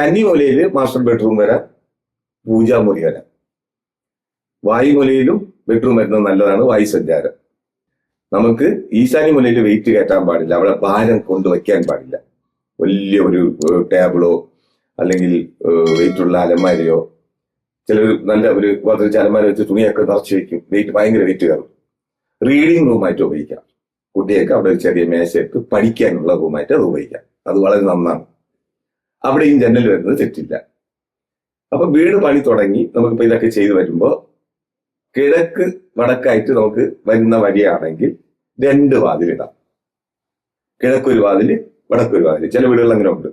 കന്നിമൂലയില് master bedroom വരാം, പൂജാമുറി വരാം. വായുമൂലയിലും bedroom വരുന്നത് നല്ലതാണ്. വായുസഞ്ചാരം. നമുക്ക് ഈശാന്യ മൂലയിൽ വെയിറ്റ് കയറ്റാൻ പാടില്ല, അവിടെ ഭാരം കൊണ്ടുവയ്ക്കാൻ പാടില്ല. വലിയ ഒരു ടേബിളോ അല്ലെങ്കിൽ വെയിറ്റുള്ള അലമാരയോ, ചിലർ നല്ല ഒരു കുറച്ച് അലമാര വെച്ച് തുണിയൊക്കെ നിറച്ച് വയ്ക്കും, ഭയങ്കര വെയിറ്റ് കയറും. റീഡിംഗ് റൂമായിട്ട് ഉപയോഗിക്കാം. കുട്ടിയൊക്കെ അവിടെ ഒരു ചെറിയ മേശയിട്ട് പഠിക്കാനുള്ള റൂമായിട്ട് അത് ഉപയോഗിക്കാം. അത് വളരെ നന്നാണ്. അവിടെയും ജനൽ വരുന്നത് തെറ്റില്ല. അപ്പൊ വീട് പണി തുടങ്ങി നമുക്കിപ്പോ ഇതൊക്കെ ചെയ്തു വരുമ്പോ കിഴക്ക് വടക്കായിട്ട് നമുക്ക് വരുന്ന വഴിയാണെങ്കിൽ 2 വാതിലിടാം. കിഴക്കൊരു വാതില്, വടക്കൊരു വാതില്. ചില വീടുകൾ അങ്ങനെ ഉണ്ട്.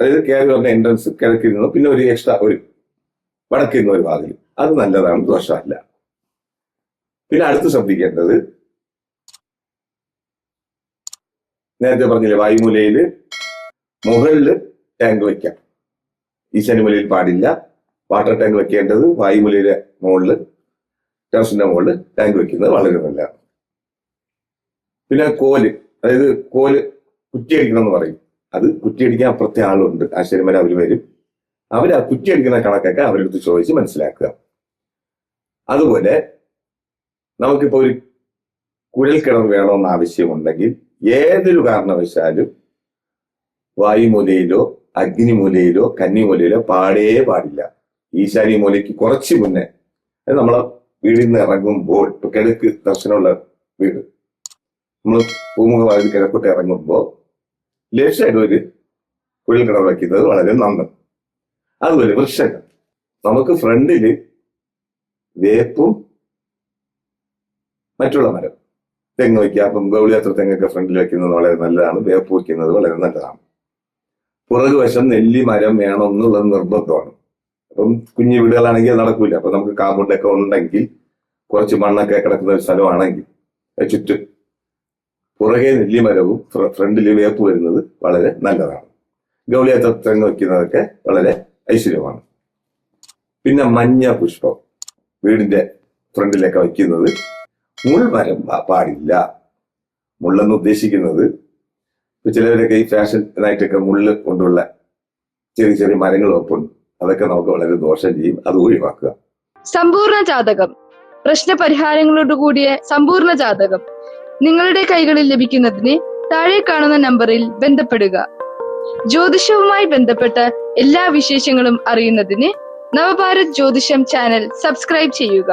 അതായത് കയറി വരുന്ന എൻട്രൻസ് കിഴക്കിൽ നിന്നും പിന്നെ ഒരു എക്സ്ട്രാ ഒരു വടക്കിൽ നിന്ന് ഒരു വാതിൽ. അത് നല്ലതാണ്, ദോഷമല്ല. പിന്നെ അടുത്ത് ശ്രദ്ധിക്കേണ്ടത്, നേരത്തെ പറഞ്ഞില്ലേ, വായുമൂലയില് മുകളില് ടാങ്ക് വയ്ക്കാം. ഈശാന്യമൂലയിൽ പാടില്ല. വാട്ടർ ടാങ്ക് വെക്കേണ്ടത് വായുമൂലയിലെ മുകളില്, ടെറസിന്റെ മുകളിൽ ടാങ്ക് വെക്കുന്നത് വളരെ നല്ലതാണ്. പിന്നെ കോല്, അതായത് കോല് കുറ്റിയടിക്കണം എന്ന് പറയും. അത് കുറ്റിയടിക്കാൻ അപ്പുറത്തെ ആളുണ്ട്, ആശാരിമാർ. അവർ വരും, അവർ ആ കുറ്റിയടിക്കുന്ന കണക്കൊക്കെ അവരെടുത്ത് ചോദിച്ച് മനസ്സിലാക്കുക. അതുപോലെ നമുക്കിപ്പോ ഒരു കുഴൽ കിണർ വേണമെന്ന് ആവശ്യമുണ്ടെങ്കിൽ ഏതൊരു കാരണവശാലും വായുമൂലയിലോ അഗ്നിമൂലയിലോ കന്നിമൂലയിലോ പാടില്ല. ഈശാന്യ മൂലയ്ക്ക് കുറച്ച് മുന്നേ, നമ്മളെ വീടിൽ നിന്ന് ഇറങ്ങുമ്പോൾ, ഇപ്പൊ കിഴക്ക് ദർശനമുള്ള വീട്, നമ്മൾ പൂമുഖവാതിൽ കിഴക്കോട്ട് ഇറങ്ങുമ്പോൾ ലെഫ്റ്റ് സൈഡ് ഒരു കുഴൽ കിണർ വയ്ക്കുന്നത് വളരെ നന്ന്. അതുപോലെ വൃക്ഷങ്ങൾ, നമുക്ക് ഫ്രണ്ടില് വേപ്പും മറ്റുള്ള മരം, തെങ്ങ് വയ്ക്കുക. അപ്പം ഗൗളിയാത്ര തെങ്ങൊക്കെ ഫ്രണ്ടിൽ വെക്കുന്നത് വളരെ നല്ലതാണ്. വേപ്പ് വയ്ക്കുന്നത് വളരെ നല്ലതാണ്. പുറകുവശം നെല്ലി മരം വേണം എന്നുള്ളത് നിർബന്ധമാണ്. അപ്പം കുഞ്ഞു വീടുകളാണെങ്കിൽ അത് നടക്കൂല. അപ്പൊ നമുക്ക് കാമ്പൗണ്ടൊക്കെ ഉണ്ടെങ്കിൽ, കുറച്ച് മണ്ണൊക്കെ കിടക്കുന്ന ഒരു സ്ഥലമാണെങ്കിൽ ചുറ്റും പുറകെ നെല്ലിമരവും ഫ്രണ്ടിൽ വേപ്പ് വരുന്നത് വളരെ നല്ലതാണ്. ഗൗളിയാത്ര തെങ്ങ് വയ്ക്കുന്നതൊക്കെ വളരെ ഐശ്വര്യമാണ്. പിന്നെ മഞ്ഞ പുഷ്പം വീടിന്റെ ഫ്രണ്ടിലൊക്കെ വയ്ക്കുന്നത്, മുൾമരം പാടില്ല. മുള്ളെന്ന് ഉദ്ദേശിക്കുന്നത് ചിലവരൊക്കെ ഈ ഫാഷനായിട്ടൊക്കെ മുള്ള് കൊണ്ടുള്ള ചെറിയ ചെറിയ മരങ്ങൾ വെപ്പുണ്ട്. അതൊക്കെ നമുക്ക് വളരെ ദോഷം ചെയ്യും. അത് ഒഴിവാക്കുക. സമ്പൂർണ്ണ ജാതകം, പ്രശ്നപരിഹാരങ്ങളോട് കൂടിയ സമ്പൂർണ്ണ ജാതകം നിങ്ങളുടെ കൈകളിൽ ലഭിക്കുന്നതിന് താഴെ കാണുന്ന നമ്പറിൽ ബന്ധപ്പെടുക. ജ്യോതിഷവുമായി ബന്ധപ്പെട്ട എല്ലാ വിശേഷങ്ങളും അറിയുന്നതിന് നവഭാരത് ജ്യോതിഷം ചാനൽ സബ്സ്ക്രൈബ് ചെയ്യുക.